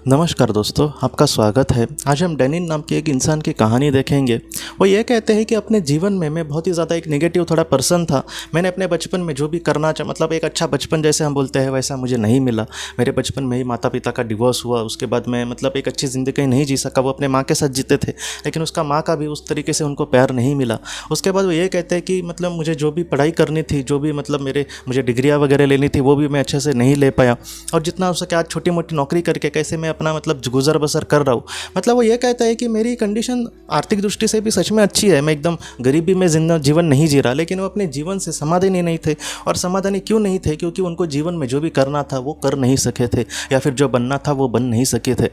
नमस्कार दोस्तों, आपका स्वागत है। आज हम डेनिन नाम के एक इंसान की कहानी देखेंगे। वो ये कहते हैं कि अपने जीवन में मैं बहुत ही ज़्यादा एक नेगेटिव थोड़ा पर्सन था। मैंने अपने बचपन में जो भी करना चाह मतलब एक अच्छा बचपन जैसे हम बोलते हैं वैसा मुझे नहीं मिला। मेरे बचपन में ही माता पिता का डिवोर्स हुआ, उसके बाद मैं मतलब एक अच्छी ज़िंदगी नहीं जी सका। वो अपने माँ के साथ जीते थे, लेकिन उसका माँ का भी उस तरीके से उनको प्यार नहीं मिला। उसके बाद वो ये कहते हैं कि मतलब मुझे जो भी पढ़ाई करनी थी, जो भी मतलब मुझे डिग्रियाँ वगैरह लेनी थी, वो भी मैं अच्छे से नहीं ले पाया। और जितना हो सके आज छोटी मोटी नौकरी करके कैसे मैं अपना मतलब गुजर बसर कर रहा हूँ। मतलब वो ये कहता है कि मेरी कंडीशन आर्थिक दृष्टि से भी सच में अच्छी है, मैं एकदम गरीबी में जीवन नहीं जी रहा, लेकिन वो अपने जीवन से समाधानी नहीं थे। और समाधानी क्यों नहीं थे? क्योंकि उनको जीवन में जो भी करना था वो कर नहीं सके थे, या फिर जो बनना था वो बन नहीं सके थे।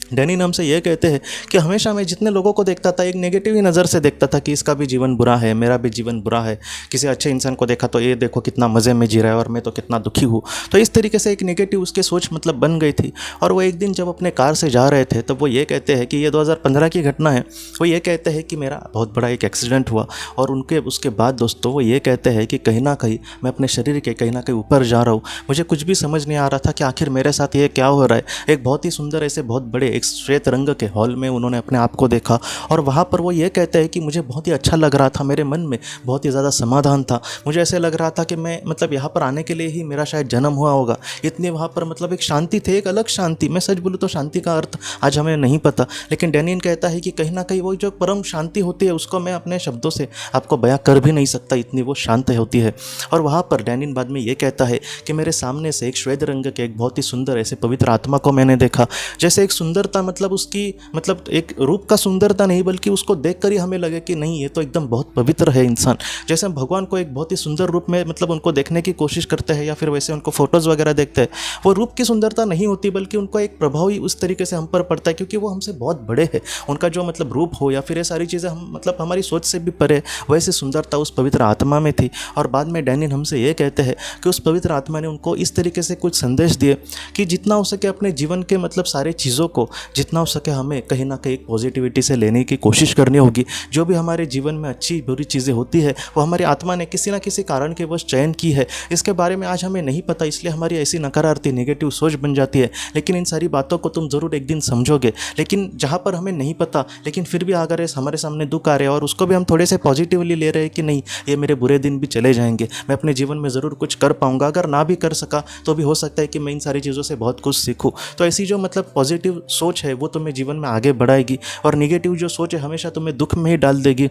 डेनिन हमसे ये कहते हैं कि हमेशा मैं जितने लोगों को देखता था एक नेगेटिव ही नज़र से देखता था कि इसका भी जीवन बुरा है, मेरा भी जीवन बुरा है। किसी अच्छे इंसान को देखा तो ये देखो कितना मज़े में जी रहा है और मैं तो कितना दुखी हूँ। तो इस तरीके से एक नेगेटिव उसके सोच मतलब बन गई थी। और वो एक दिन जब अपने कार से जा रहे थे तब वो ये कहते हैं कि ये 2015 की घटना है। वो ये कहते हैं कि मेरा बहुत बड़ा एक एक्सीडेंट हुआ, और उसके बाद दोस्तों वो ये कहते हैं कि कहीं ना कहीं मैं अपने शरीर के कहीं ना कहीं ऊपर जा रहा हूँ। मुझे कुछ भी समझ नहीं आ रहा था कि आखिर मेरे साथ ये क्या हो रहा है। एक बहुत ही सुंदर ऐसे बहुत बड़े एक श्वेत रंग के हॉल में उन्होंने अपने आप को देखा, और वहाँ पर वो ये कहते हैं कि मुझे बहुत ही अच्छा लग रहा था, मेरे मन में बहुत ही ज़्यादा समाधान था। मुझे ऐसे लग रहा था कि मैं मतलब यहाँ पर आने के लिए ही मेरा शायद जन्म हुआ होगा। इतनी वहाँ पर मतलब एक शांति थी, एक अलग शांति। मैं सच बोलूँ तो शांति का अर्थ आज हमें नहीं पता, लेकिन डेनिन कहता है कि कहीं ना कहीं वो जो परम शांति होती है उसको मैं अपने शब्दों से आपको बयां कर भी नहीं सकता, इतनी वो शांत होती है। और वहाँ पर डेनिन बाद में ये कहता है कि मेरे सामने से एक श्वेत रंग के एक बहुत ही सुंदर ऐसे पवित्र आत्मा को मैंने देखा। जैसे एक सुंदरता मतलब उसकी मतलब एक रूप का सुंदरता नहीं, बल्कि उसको देखकर ही हमें लगे कि नहीं ये तो एकदम बहुत पवित्र है इंसान। जैसे हम भगवान को एक बहुत ही सुंदर रूप में मतलब उनको देखने की कोशिश करते हैं, या फिर वैसे उनको फोटोज़ वगैरह देखते हैं, वो रूप की सुंदरता नहीं होती, बल्कि उनका एक प्रभाव ही उस तरीके से हम पर पड़ता है, क्योंकि वो हमसे बहुत बड़े हैं। उनका जो मतलब रूप हो या फिर ये सारी चीज़ें हम मतलब हमारी सोच से भी परे, वैसी सुंदरता उस पवित्र आत्मा में थी। और बाद में डेनिन हमसे ये कहते हैं कि उस पवित्र आत्मा ने उनको इस तरीके से कुछ संदेश दिए कि जितना हो सके अपने जीवन के मतलब सारी चीज़ों को जितना हो सके हमें कहीं ना कहीं पॉजिटिविटी से लेने की कोशिश करनी होगी। जो भी हमारे जीवन में अच्छी बुरी चीज़ें होती है वो हमारी आत्मा ने किसी ना किसी कारण के वश चयन की है। इसके बारे में आज हमें नहीं पता, इसलिए हमारी ऐसी नकारात्मक नेगेटिव सोच बन जाती है। लेकिन इन सारी बातों को तुम ज़रूर एक दिन समझोगे। लेकिन जहाँ पर हमें नहीं पता, लेकिन फिर भी अगर हमारे सामने दुख आ रहे हैं और उसको भी हम थोड़े से पॉजिटिवली ले रहे हैं कि नहीं ये मेरे बुरे दिन भी चले जाएंगे, मैं अपने जीवन में ज़रूर कुछ कर पाऊंगा। अगर ना भी कर सका तो भी हो सकता है कि मैं इन सारी चीज़ों से बहुत कुछ सीखूँ। तो ऐसी जो मतलब पॉजिटिव सोच है वो तुम्हें जीवन में आगे बढ़ाएगी, और नेगेटिव जो सोच है हमेशा तुम्हें दुख में ही डाल देगी।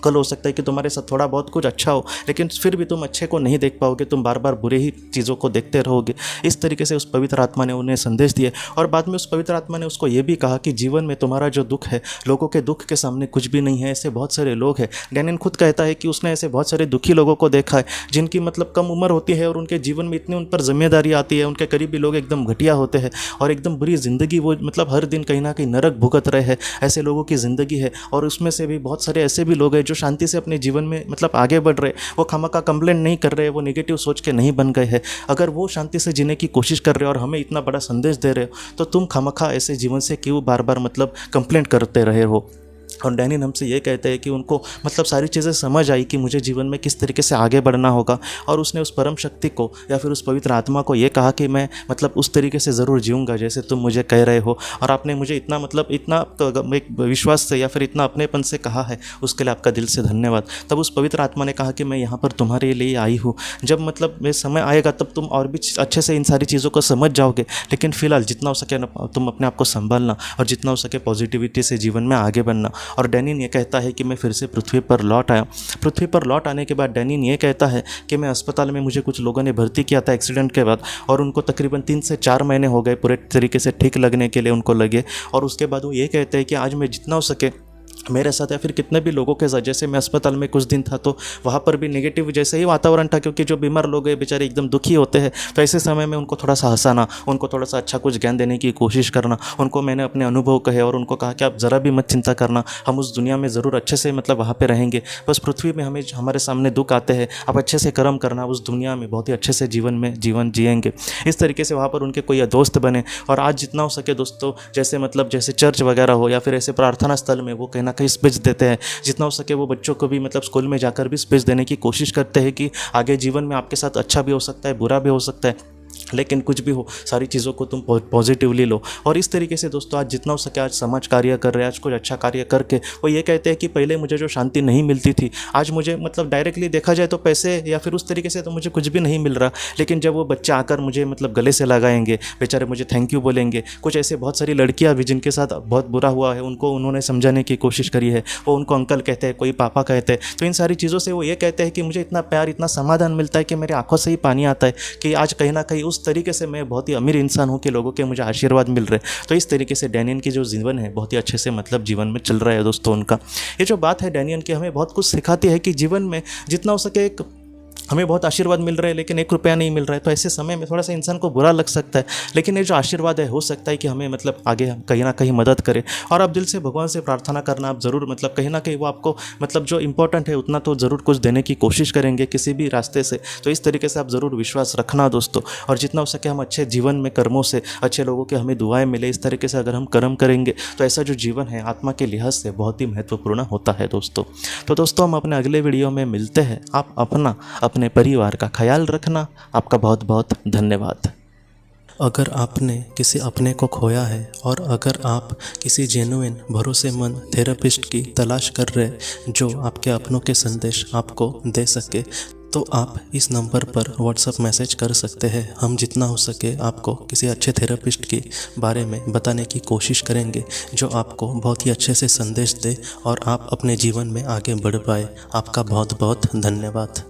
कल हो सकता है कि तुम्हारे साथ थोड़ा बहुत कुछ अच्छा हो, लेकिन फिर भी तुम अच्छे को नहीं देख पाओगे, तुम बार बार बुरे ही चीज़ों को देखते रहोगे। इस तरीके से उस पवित्र आत्मा ने उन्हें संदेश दिए। और बाद में उस पवित्र आत्मा ने उसको ये भी कहा कि जीवन में तुम्हारा जो दुख है, लोगों के दुख के सामने कुछ भी नहीं है। ऐसे बहुत सारे लोग हैं। डेनिन खुद कहता है कि उसने ऐसे बहुत सारे दुखी लोगों को देखा है जिनकी मतलब कम उम्र होती है और उनके जीवन में इतनी उन पर जिम्मेदारी आती है, उनके करीबी लोग एकदम घटिया होते हैं और एकदम बुरी ज़िंदगी वो मतलब हर दिन कहीं ना कहीं नरक भुगत रहे हैं। ऐसे लोगों की ज़िंदगी है। और उसमें से भी बहुत सारे ऐसे भी लोग हैं जो शांति से अपने जीवन में मतलब आगे बढ़ रहे, वो खामखा कंप्लेंट नहीं कर रहे, वो नेगेटिव सोच के नहीं बन गए हैं। अगर वो शांति से जीने की कोशिश कर रहे हो और हमें इतना बड़ा संदेश दे रहे हो, तो तुम खामखा ऐसे जीवन से क्यों बार बार मतलब कंप्लेंट करते रहे हो। और डेनिन हमसे ये कहते हैं कि उनको मतलब सारी चीज़ें समझ आई कि मुझे जीवन में किस तरीके से आगे बढ़ना होगा। और उसने उस परम शक्ति को या फिर उस पवित्र आत्मा को ये कहा कि मैं मतलब उस तरीके से ज़रूर जीऊँगा जैसे तुम मुझे कह रहे हो, और आपने मुझे इतना मतलब इतना एक विश्वास से या फिर इतना अपनेपन से कहा है, उसके लिए आपका दिल से धन्यवाद। तब उस पवित्र आत्मा ने कहा कि मैं यहाँ पर तुम्हारे लिए आई हूँ। जब मतलब ये समय आएगा तब तुम और भी अच्छे से इन सारी चीज़ों को समझ जाओगे, लेकिन फ़िलहाल जितना हो सके तुम अपने आप को संभालना और जितना हो सके पॉजिटिविटी से जीवन में आगे बढ़ना। और डेनिन ये कहता है कि मैं फिर से पृथ्वी पर लौट आया। पृथ्वी पर लौट आने के बाद डेनिन ये कहता है कि मैं अस्पताल में मुझे कुछ लोगों ने भर्ती किया था एक्सीडेंट के बाद, और उनको तकरीबन 3 से 4 महीने हो गए पूरे तरीके से ठीक लगने के लिए उनको लगे। और उसके बाद वो ये कहते हैं कि आज मैं जितना हो सके मेरे साथ या फिर कितने भी लोगों के साथ, जैसे मैं अस्पताल में कुछ दिन था तो वहाँ पर भी नेगेटिव जैसे ही वातावरण था, क्योंकि जो बीमार लोग हैं बेचारे एकदम दुखी होते हैं। तो ऐसे समय में उनको थोड़ा सा हंसाना, उनको थोड़ा सा अच्छा कुछ ज्ञान देने की कोशिश करना, उनको मैंने अपने अनुभव कहे और उनको कहा कि आप ज़रा भी मत चिंता करना, हम उस दुनिया में ज़रूर अच्छे से मतलब वहाँ पर रहेंगे। बस पृथ्वी में हमारे सामने दुख आते हैं, आप अच्छे से कर्म करना, उस दुनिया में बहुत ही अच्छे से जीवन जिएंगे। इस तरीके से वहाँ पर उनके कोई दोस्त बने। और आज जितना हो सके दोस्तों, जैसे चर्च वगैरह हो या फिर ऐसे प्रार्थना स्थल में वो कहीं ना कहीं स्पीच देते हैं। जितना हो सके वो बच्चों को भी मतलब स्कूल में जाकर भी स्पीच देने की कोशिश करते हैं कि आगे जीवन में आपके साथ अच्छा भी हो सकता है, बुरा भी हो सकता है, लेकिन कुछ भी हो, सारी चीज़ों को तुम पॉजिटिवली लो। और इस तरीके से दोस्तों आज जितना हो सके आज समाज कार्य कर रहे हैं, आज कुछ अच्छा कार्य करके वो ये कहते हैं कि पहले मुझे जो शांति नहीं मिलती थी, आज मुझे मतलब डायरेक्टली देखा जाए तो पैसे या फिर उस तरीके से तो मुझे कुछ भी नहीं मिल रहा, लेकिन जब वो बच्चे आकर मुझे मतलब गले से लगाएंगे, बेचारे मुझे थैंक यू बोलेंगे। कुछ ऐसे बहुत सारी लड़कियाँ भी जिनके साथ बहुत बुरा हुआ है, उनको उन्होंने समझाने की कोशिश करी है, वो उनको अंकल कहते हैं, कोई पापा कहते हैं। तो इन सारी चीज़ों से वो ये कहते हैं कि मुझे इतना प्यार, इतना समाधान मिलता है कि मेरी आंखों से ही पानी आता है कि आज कहीं ना कहीं उस तरीके से मैं बहुत ही अमीर इंसान हूँ कि लोगों के मुझे आशीर्वाद मिल रहे हैं। तो इस तरीके से डैनियन की जो जीवन है बहुत ही अच्छे से मतलब जीवन में चल रहा है दोस्तों उनका। ये जो बात है डैनियन की हमें बहुत कुछ सिखाती है कि जीवन में जितना हो सके एक हमें बहुत आशीर्वाद मिल रहा है लेकिन 1 रुपया नहीं मिल रहा है, तो ऐसे समय में थोड़ा सा इंसान को बुरा लग सकता है, लेकिन ये जो आशीर्वाद है हो सकता है कि हमें मतलब आगे कहीं ना कहीं मदद करे। और आप दिल से भगवान से प्रार्थना करना, आप ज़रूर मतलब कहीं ना कहीं वो आपको मतलब जो इंपॉर्टेंट है उतना तो ज़रूर कुछ देने की कोशिश करेंगे किसी भी रास्ते से। तो इस तरीके से आप ज़रूर विश्वास रखना दोस्तों, और जितना हो सके हम अच्छे जीवन में कर्मों से, अच्छे लोगों के हमें दुआएं मिले, इस तरीके से अगर हम कर्म करेंगे तो ऐसा जो जीवन है आत्मा के लिहाज से बहुत ही महत्वपूर्ण होता है दोस्तों। तो दोस्तों हम अपने अगले वीडियो में मिलते हैं। आप अपना, अपने परिवार का ख्याल रखना। आपका बहुत बहुत धन्यवाद। अगर आपने किसी अपने को खोया है और अगर आप किसी जेन्युइन भरोसेमंद थेरेपिस्ट की तलाश कर रहे जो आपके अपनों के संदेश आपको दे सके, तो आप इस नंबर पर व्हाट्सएप मैसेज कर सकते हैं। हम जितना हो सके आपको किसी अच्छे थेरेपिस्ट के बारे में बताने की कोशिश करेंगे जो आपको बहुत ही अच्छे से संदेश दे और आप अपने जीवन में आगे बढ़ पाए। आपका बहुत बहुत धन्यवाद।